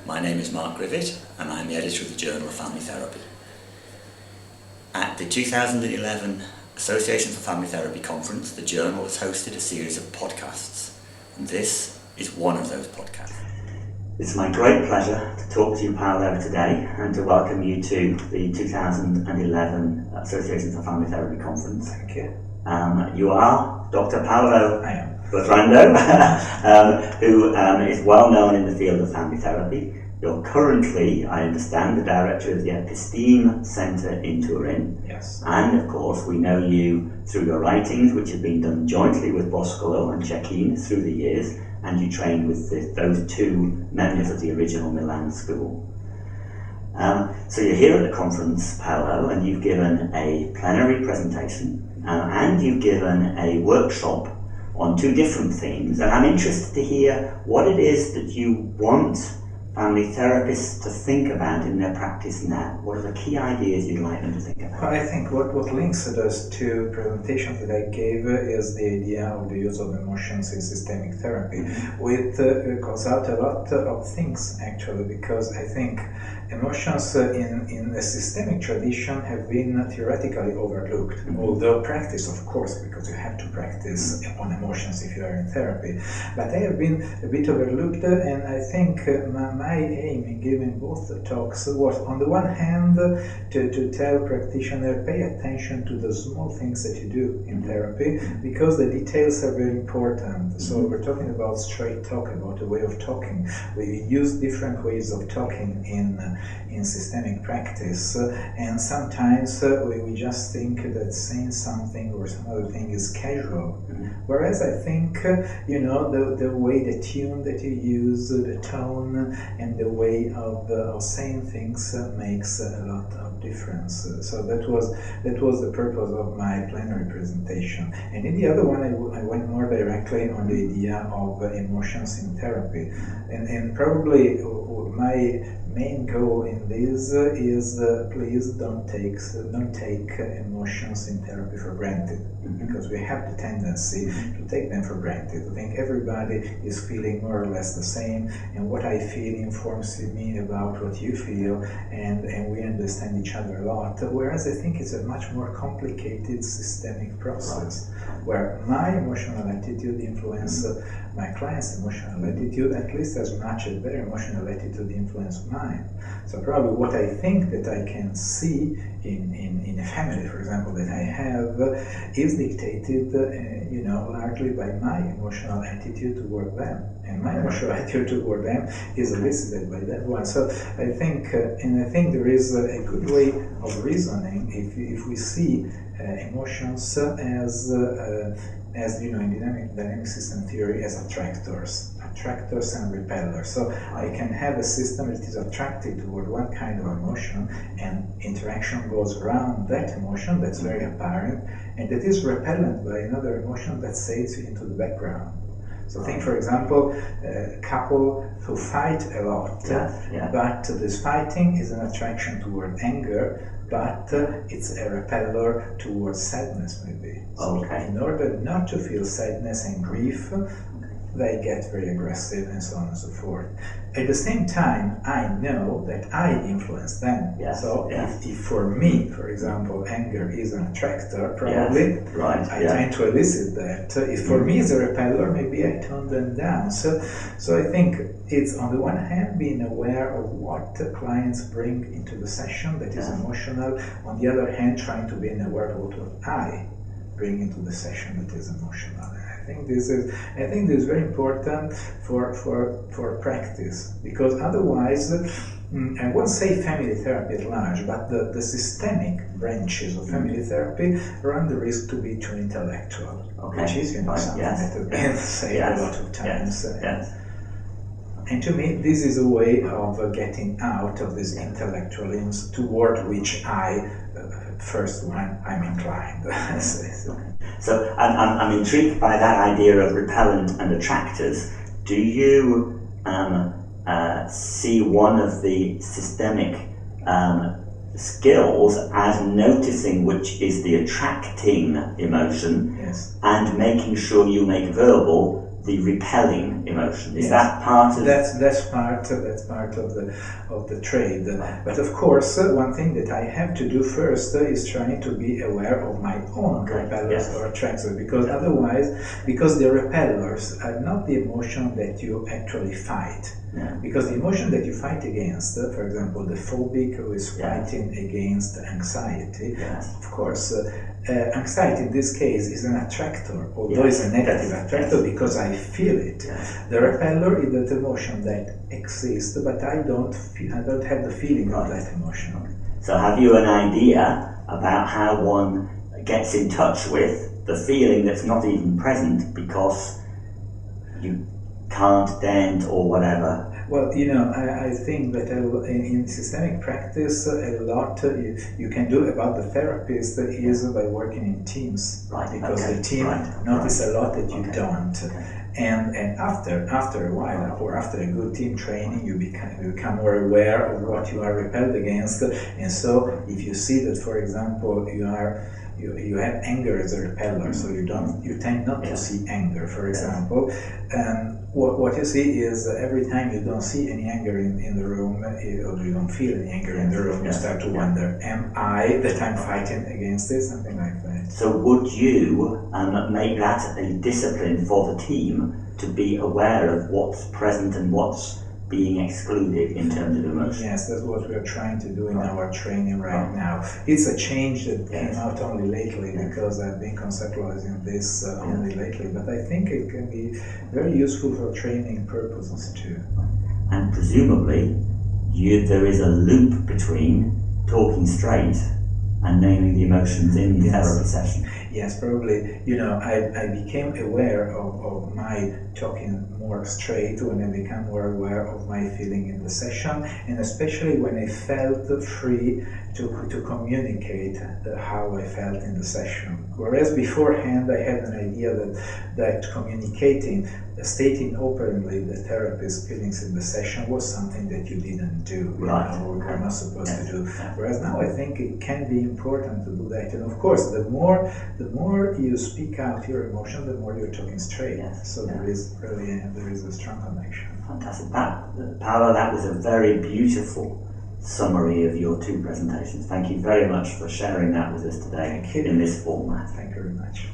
My name is Mark Rivett and I'm the editor of the Journal of Family Therapy. At the 2011 Association for Family Therapy Conference, the Journal has hosted a series of podcasts, and this is one of those podcasts. It's my great pleasure to talk to you, Paolo, today and to welcome you to the 2011 Association for Family Therapy Conference. Thank you. You are Dr. Paolo Bertrando, who is well known in the field of family therapy. You're currently, I understand, the director of the Episteme Centre in Turin. Yes. And of course, we know you through your writings, which have been done jointly with Boscolo and Cecchin through the years, and you trained with those two members of the original Milan school. So you're here at the conference, Paolo, and you've given a plenary presentation, and you've given a workshop on two different themes, and I'm interested to hear what it is that you want family therapists to think about in their practice now. What are the key ideas you'd like them to think about? Well, I think what links those two presentations that I gave is the idea of the use of emotions in systemic therapy. It calls out a lot of things, actually, because I think emotions in the systemic tradition have been theoretically overlooked, although practice, of course, because you have to practice on emotions if you are in therapy. But they have been a bit overlooked, and I think my aim in giving both the talks was, on the one hand, to tell practitioners, pay attention to the small things that you do in therapy, because the details are very important. So we're talking about straight talk, about a way of talking. We use different ways of talking in systemic practice, and sometimes we just think that saying something or some other thing is casual. Whereas I think, the way, the tune that you use, the tone, and the way of saying things makes a lot of difference. So that was the purpose of my plenary presentation. And in the other one, I went more directly on the idea of emotions in therapy, and probably my main goal in this is please don't take emotions in therapy for granted, because we have the tendency to take them for granted. I think everybody is feeling more or less the same, and what I feel informs me about what you feel, and we understand each other a lot, whereas I think it's a much more complicated systemic process, where my emotional attitude influences my client's emotional attitude at least as much as their emotional attitude influences mine. So probably what I think that I can see in a family, for example, that I have, is dictated, largely by my emotional attitude toward them, and my emotional attitude toward them is elicited by that one. So I think, there is a good way of reasoning if we see emotions as in dynamic system theory, as attractors and repellers. So I can have a system that is attracted toward one kind of emotion, and interaction goes around that emotion that's very apparent, and that is repellent by another emotion that fades into the background. So think, for example, a couple who fight a lot, but this fighting is an attraction toward anger, but it's a repeller towards sadness, maybe. So in order not to feel sadness and grief, they get very aggressive and so on and so forth. At the same time, I know that I influence them. If for me, for example, anger is an attractor, probably I tend to elicit that. If for me it's a repeller, maybe I tone them down. So I think it's, on the one hand, being aware of what clients bring into the session that is emotional. On the other hand, trying to be aware of what I bring into the session that is emotional. I think this is very important for practice, because otherwise, I won't say family therapy at large, but the systemic branches of family therapy run the risk to be too intellectual, which is something that has been said a lot of times. And to me, this is a way of getting out of this intellectualism toward which I'm inclined. So I'm intrigued by that idea of repellent and attractors. Do you see one of the systemic skills as noticing which is the attracting emotion, and making sure you make verbal the repelling emotion. Is Yes. that part of That's part of the trade. But of course, one thing that I have to do first is trying to be aware of my own repellers or attractors, because otherwise, because the repellers are not the emotion that you actually fight. Yeah. Because the emotion that you fight against, for example, the phobic who is fighting against anxiety, of course, anxiety in this case is an attractor, although it's a negative attractor because I feel it. The repeller is that emotion that exists, but I don't have the feeling of that emotion. So have you an idea about how one gets in touch with the feeling that's not even present because you can't, daren't, or whatever? Well, I think that in systemic practice, a lot you can do about the therapist is by working in teams, because the team notice a lot that you don't. And after a while, or after a good team training, you become more aware of what you are repelled against. And so, if you see that, for example, you have anger as a repeller, so you tend not to see anger, for example. What you see is every time you don't see any anger in the room, or you don't feel any anger in the room, you start to wonder, am I that I'm fighting against it? Something like that. So would you make that a discipline for the team to be aware of what's present and what's being excluded in terms of emotion? Yes, that's what we're trying to do in our training right now. It's a change that came out only lately, because I've been conceptualizing this only lately, but I think it can be very useful for training purposes too. And presumably there is a loop between talking straight and naming the emotions in the therapy session. Yes, probably. I became aware of my talking more straight when I became more aware of my feeling in the session, and especially when I felt free to communicate how I felt in the session. Whereas beforehand I had an idea that communicating, stating openly the therapist's feelings in the session was something that you didn't do, we were not supposed to do. Whereas now I think it can be important to do that. And of course, the more you speak out your emotion, the more you're talking straight. So there is a strong connection. Fantastic. Paolo, that was a very beautiful summary of your two presentations. Thank you very much for sharing that with us today in this format. Thank you very much.